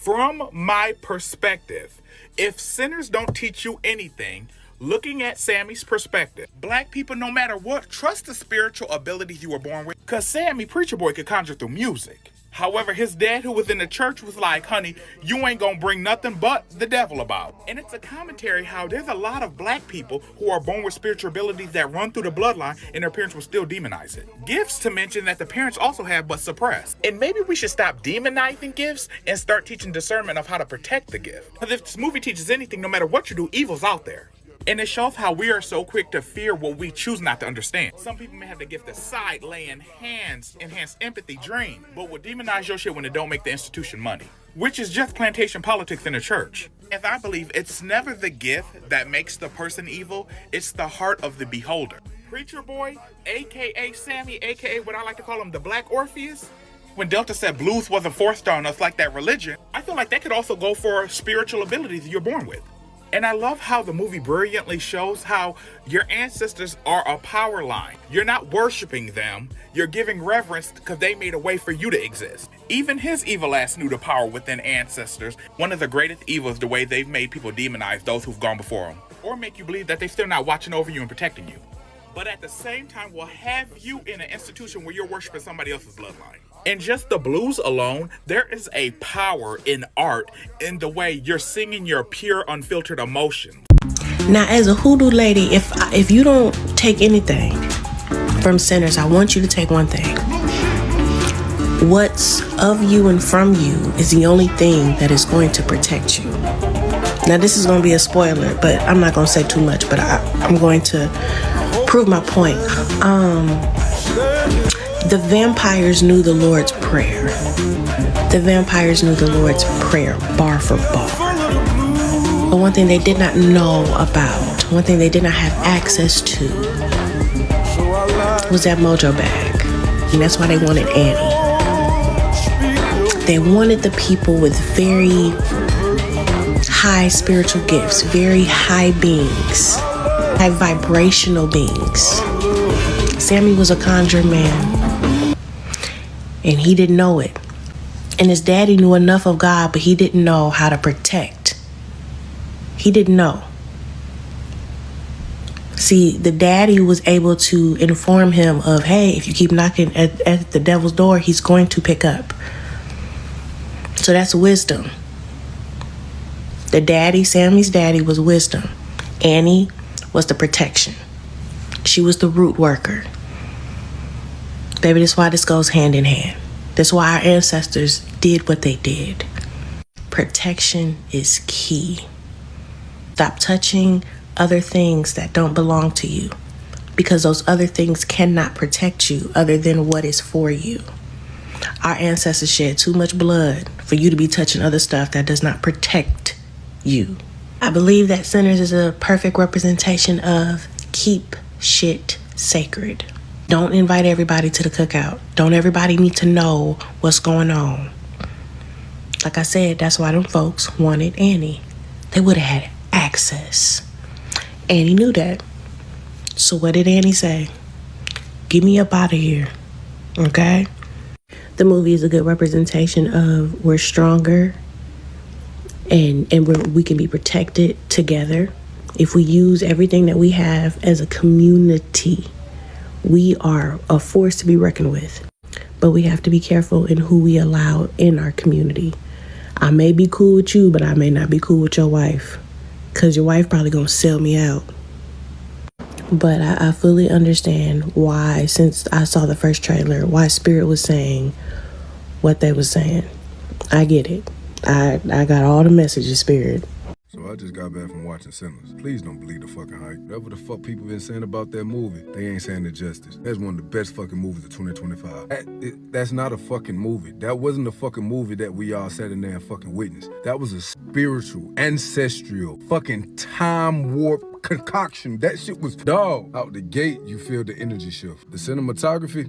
From my perspective, if sinners don't teach you anything, looking at Sammy's perspective, black people, no matter what, trust the spiritual abilities you were born with. Because Sammy, preacher boy, could conjure through music. However, his dad, who was in the church, was like, honey, you ain't gonna bring nothing but the devil about. And it's a commentary how there's a lot of black people who are born with spiritual abilities that run through the bloodline and their parents will still demonize it. Gifts to mention that the parents also have but suppress. And maybe we should stop demonizing gifts and start teaching discernment of how to protect the gift. Because if this movie teaches anything, no matter what you do, evil's out there. And it shows how we are so quick to fear what we choose not to understand. Some people may have the gift of sight, laying hands, enhance empathy, dream, but will demonize your shit when it don't make the institution money, which is just plantation politics in the church. As I believe, it's never the gift that makes the person evil, it's the heart of the beholder. Preacher boy, aka Sammy, aka what I like to call him, the Black Orpheus. When Delta said blues wasn't forced on us like that religion, I feel like that could also go for spiritual abilities you're born with. And I love how the movie brilliantly shows how your ancestors are a power line. You're not worshiping them, you're giving reverence because they made a way for you to exist. Even his evil ass knew the power within ancestors. One of the greatest evils is the way they've made people demonize those who've gone before them, or make you believe that they're still not watching over you and protecting you. But at the same time will have you in an institution where you're worshiping somebody else's bloodline. In just the blues alone, there is a power in art in the way you're singing your pure, unfiltered emotions. Now, as a hoodoo lady, if you don't take anything from sinners, I want you to take one thing. What's of you and from you is the only thing that is going to protect you. Now, this is going to be a spoiler, but I'm not going to say too much, but I'm going to prove my point. The vampires knew the Lord's Prayer. The vampires knew the Lord's Prayer, bar for bar. But one thing they did not know about, one thing they did not have access to, was that mojo bag. And that's why they wanted Annie. They wanted the people with very high spiritual gifts, very high beings, high vibrational beings. Sammy was a conjure man. And he didn't know it. And his daddy knew enough of God, but he didn't know how to protect. He didn't know. See, the daddy was able to inform him of, hey, if you keep knocking at the devil's door, he's going to pick up. So that's wisdom. The daddy, Sammy's daddy, was wisdom. Annie was the protection. She was the root worker. Baby, that's why this goes hand in hand. That's why our ancestors did what they did. Protection is key. Stop touching other things that don't belong to you, because those other things cannot protect you other than what is for you. Our ancestors shed too much blood for you to be touching other stuff that does not protect you. I believe that Sinners is a perfect representation of keep shit sacred. Don't invite everybody to the cookout. Don't everybody need to know what's going on. Like I said, that's why them folks wanted Annie. They would have had access. Annie knew that. So what did Annie say? Get me up out of here. Okay? The movie is a good representation of we're stronger and we can be protected together. If we use everything that we have as a community, we are a force to be reckoned with, but we have to be careful in who we allow in our community. I may be cool with you, but I may not be cool with your wife, because your wife probably gonna sell me out. But I fully understand why, since I saw the first trailer, why Spirit was saying what they were saying. I get it. I got all the messages, Spirit. So I just got back from watching Sinners. Please don't believe the fucking hype. Whatever the fuck people been saying about that movie, they ain't saying it justice. That's one of the best fucking movies of 2025. That's not a fucking movie. That wasn't a fucking movie that we all sat in there and fucking witnessed. That was a spiritual, ancestral, fucking time warp concoction. That shit was dog. Out the gate, you feel the energy shift. The cinematography,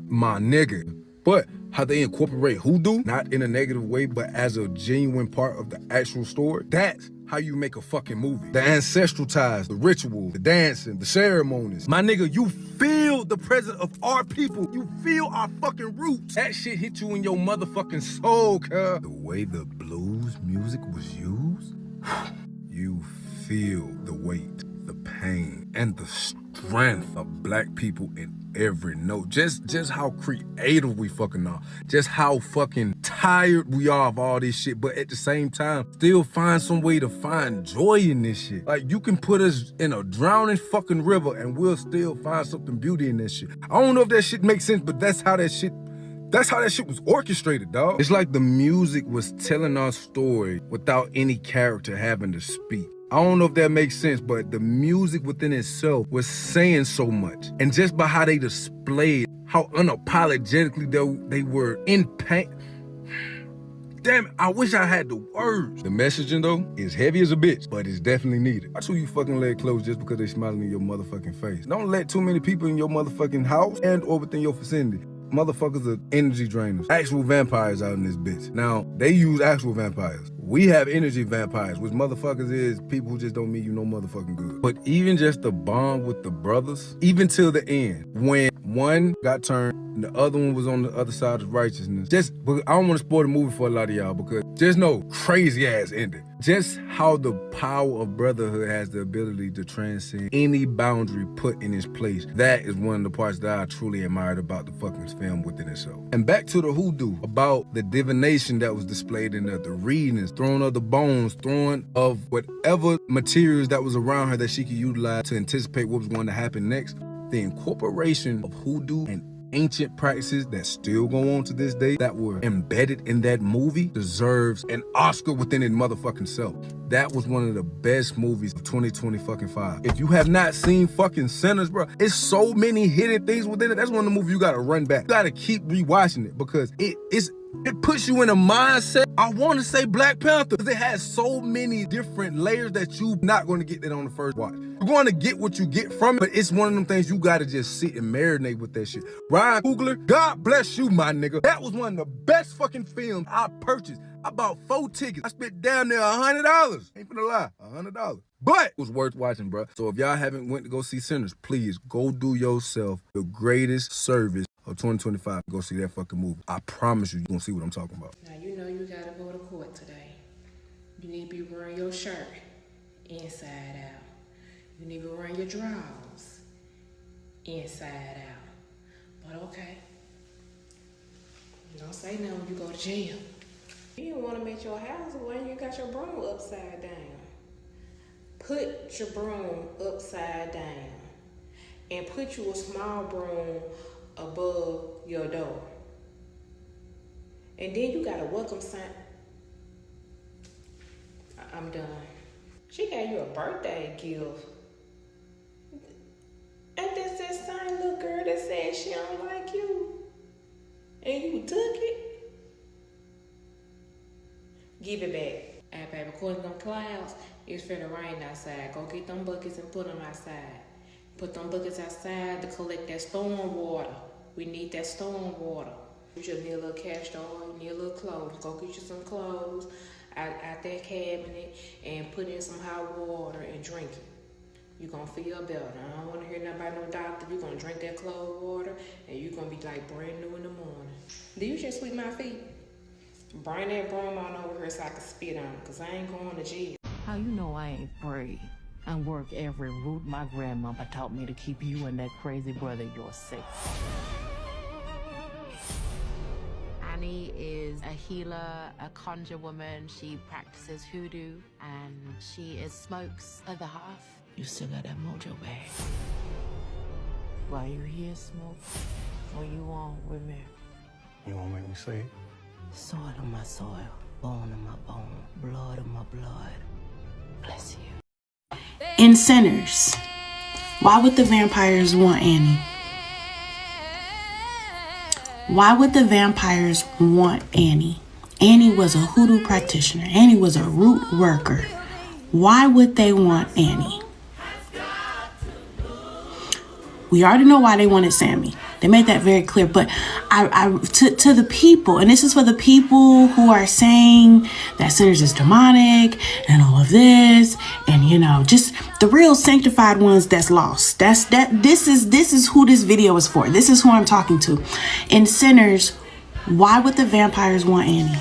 my nigga. But how they incorporate hoodoo, not in a negative way, but as a genuine part of the actual story, that's how you make a fucking movie. The ancestral ties, the ritual, the dancing, the ceremonies. My nigga, you feel the presence of our people. You feel our fucking roots. That shit hit you in your motherfucking soul, cuz. The way the blues music was used, you feel the weight, the pain, and the strength of black people in every note. Just how creative we fucking are. Just how fucking tired we are of all this shit, but at the same time, still find some way to find joy in this shit. Like, you can put us in a drowning fucking river and we'll still find something beauty in this shit. I don't know if that shit makes sense, but that's how that shit was orchestrated, dog. It's like the music was telling our story without any character having to speak. I don't know if that makes sense, but the music within itself was saying so much. And just by how they displayed how unapologetically they were in pain. Damn it, I wish I had the words. The messaging, though, is heavy as a bitch, but it's definitely needed. Watch who you fucking let close just because they smiling in your motherfucking face. Don't let too many people in your motherfucking house and or within your vicinity. Motherfuckers are energy drainers. Actual vampires out in this bitch. Now, they use actual vampires. We have energy vampires, which motherfuckers is people who just don't mean you no motherfucking good. But even just the bond with the brothers, even till the end, when one got turned and the other one was on the other side of righteousness. But I don't want to spoil the movie for a lot of y'all because there's no crazy ass ending. Just how the power of brotherhood has the ability to transcend any boundary put in its place. That is one of the parts that I truly admired about the fucking film within itself. And back to the hoodoo, about the divination that was displayed in the readings, throwing of the bones, throwing of whatever materials that was around her that she could utilize to anticipate what was going to happen next. The incorporation of hoodoo and ancient practices that still go on to this day that were embedded in that movie deserves an Oscar within its motherfucking self. That was one of the best movies of 2025. If you have not seen fucking Sinners, bro, it's so many hidden things within it. That's one of the movies you gotta run back. You gotta keep rewatching it because it puts you in a mindset. I want to say Black Panther because it has so many different layers that you're not going to get that on the first watch. You're going to get what you get from it, but it's one of them things you got to just sit and marinate with that shit. Ryan Coogler, God bless you, my nigga. That was one of the best fucking films I purchased. I bought 4 tickets. I spent down there $100. Ain't finna lie, $100. But it was worth watching, bro. So if y'all haven't went to go see Sinners, please go do yourself the greatest service of 2025. Go see that fucking movie. I promise you're gonna see what I'm talking about. Now you know you gotta go to court today. You need to be wearing your shirt inside out. You need to be wearing your drawers inside out. But okay. Don't say nothing when you go to jail. You don't want them at your house when you got your broom upside down. Put your broom upside down and put you a small broom above your door. And then you got a welcome sign. I'm done. She gave you a birthday gift. And that's that same little girl that said she don't like you. And you took it. Give it back. Hey, baby, according to them clouds, it's finna rain outside. Go get them buckets and put them outside. Put them buckets outside to collect that storm water. We need that storm water. You just need a little castor oil, you need a little clothes. Go get you some clothes out that cabinet and put in some hot water and drink it. You're gonna feel better. I don't wanna hear nothing about no doctor. You're gonna drink that cold water and you're gonna be like brand new in the morning. Do you just sweep my feet? Bring that broom on over here so I can spit on it, cause I ain't going to jail. How you know I ain't free? I work every route my grandmama taught me to keep you and that crazy brother of yours safe. Annie is a healer, a conjure woman. She practices hoodoo, and she is Smoke's other half. You still got that mojo bag. While you here, Smoke, what you want with me? You wanna make me say it? Soil of my soil, bone of my bone, blood of my blood. Bless you. In Sinners, why would the vampires want Annie? Why would the vampires want Annie? Annie was a hoodoo practitioner. Annie was a root worker. Why would they want Annie? We already know why they wanted Sammy. They made that very clear. But to the people, and this is for the people who are saying that sinners is demonic and all of this, and you know, just the real sanctified ones that's lost. This is who this video is for. This is who I'm talking to. And sinners, why would the vampires want Annie?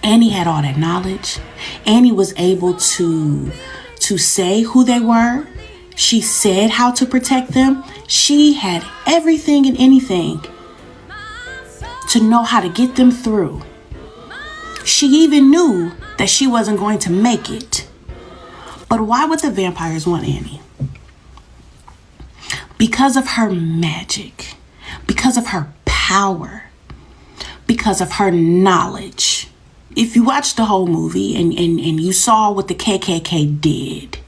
Annie had all that knowledge. Annie was able to say who they were. She said how to protect them. She had everything and anything to know how to get them through. She even knew that she wasn't going to make it. But why would the vampires want Annie? Because of her magic, because of her power, because of her knowledge. If you watched the whole movie and you saw what the KKK did,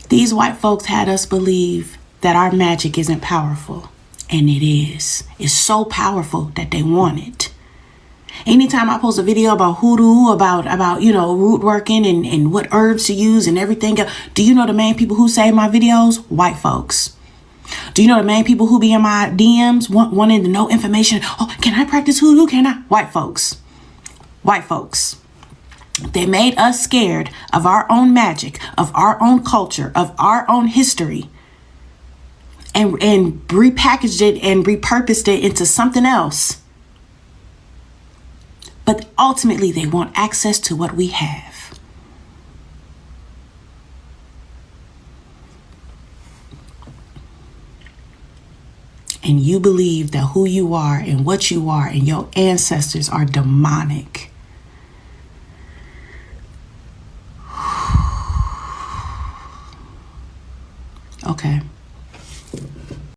these white folks had us believe that our magic isn't powerful. And it is. It's so powerful that they want it. Anytime I post a video about hoodoo, about you know, root working and what herbs to use and everything, do you know the main people who save my videos? White folks. Do you know the main people who be in my DMs wanting to know information? Oh, can I practice hoodoo? Can I? White folks. White folks. They made us scared of our own magic, of our own culture, of our own history, and repackaged it and repurposed it into something else. But ultimately, they want access to what we have. And you believe that who you are and what you are and your ancestors are demonic. Okay.